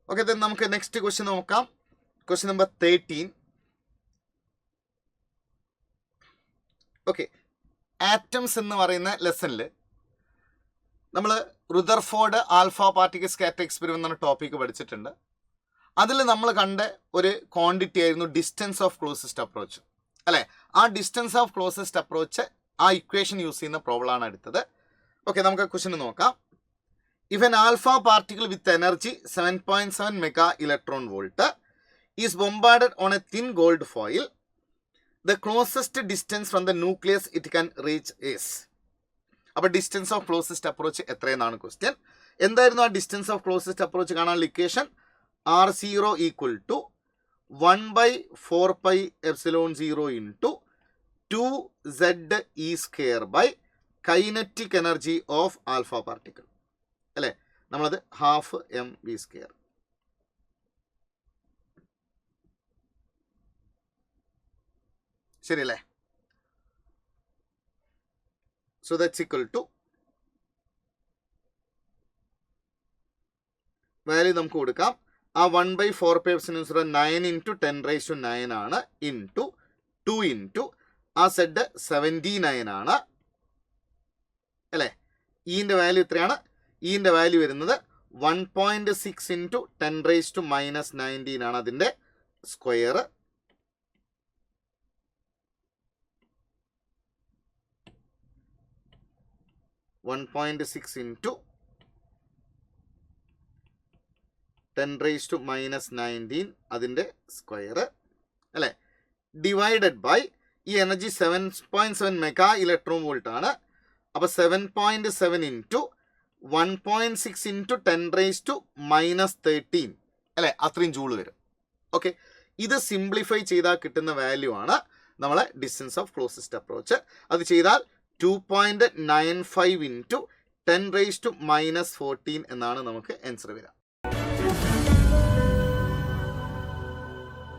Okay, then നമുക്ക് next question നോക്കാം. Question number 13. Okay, atoms എന്ന് പറയുന്ന ലെസണിൽ നമ്മൾ Rutherford alpha particle scatter experiment എന്ന ടോപ്പിക്ക് പഠിച്ചിട്ടുണ്ട്. അതിൽ നമ്മൾ കണ്ട ഒരു ക്വാണ്ടിറ്റി ആയിരുന്നു ഡിസ്റ്റൻസ് ഓഫ് ക്ലോസസ്റ്റ് അപ്രോച്ച്, അല്ലേ? ആ ഡിസ്റ്റൻസ് ഓഫ് ക്ലോസസ്റ്റ് അപ്രോച്ച് ആ ഇക്വേഷൻ യൂസ് ചെയ്യുന്ന പ്രോബ്ലമാണ് എടുത്തത്. ഓക്കെ, നമുക്ക് ആ ക്വസ്റ്റ്യൻ നോക്കാം. If an alpha particle with energy 7.7 mega electron volt is bombarded on a thin gold foil, the closest distance from the nucleus it can reach is. അപ്പോൾ distance of closest approach എത്രയെന്നാണ് question. എന്തായിരുന്നു ആ distance of closest approach കാണാനുള്ള equation? R0 equal to 1/4πε0 into 2ZE square by kinetic energy of alpha particle, അല്ലേ? നമ്മളത് 12 mv square. ശരിയല്ലേ? So that's equal to value നമുക്ക് കൊടുക്കാം. ആ 1/4πε0 9 ഇൻറ്റു 10⁻⁹ ആണ്, ഇൻറ്റു 2 ഇൻറ്റു ആ സെഡ് 79 ആണ്, അല്ലേ? ഈൻ്റെ വാല്യൂ എത്രയാണ്? ഈൻ്റെ വാല്യൂ വരുന്നത് 1.6 ഇൻറ്റു 10⁻⁻19 ആണ് അതിൻ്റെ സ്ക്വയർ. ഇൻറ്റു 10⁻⁻19 അതിൻ്റെ സ്ക്വയർ, അല്ലേ? ഡിവൈഡഡ് ബൈ ഈ എനർജി 7.7 മെഗാ ഇലക്ട്രോൺ വോൾട്ട് ആണ്. അപ്പോൾ 7.7 ഇൻറ്റു 1.6 ഇൻറ്റു 10⁻⁻13, അല്ലേ? അത്രയും ജൂൾ വരും. ഓക്കെ, ഇത് സിംപ്ലിഫൈ ചെയ്താൽ കിട്ടുന്ന വാല്യൂ ആണ് നമ്മളെ ഡിസ്റ്റൻസ് ഓഫ് ക്ലോസസ്റ്റ് അപ്രോച്ച്. അത് ചെയ്താൽ 2.95 ഇൻറ്റു 10⁻⁻14 എന്നാണ് നമുക്ക് ആൻസർ വരിക.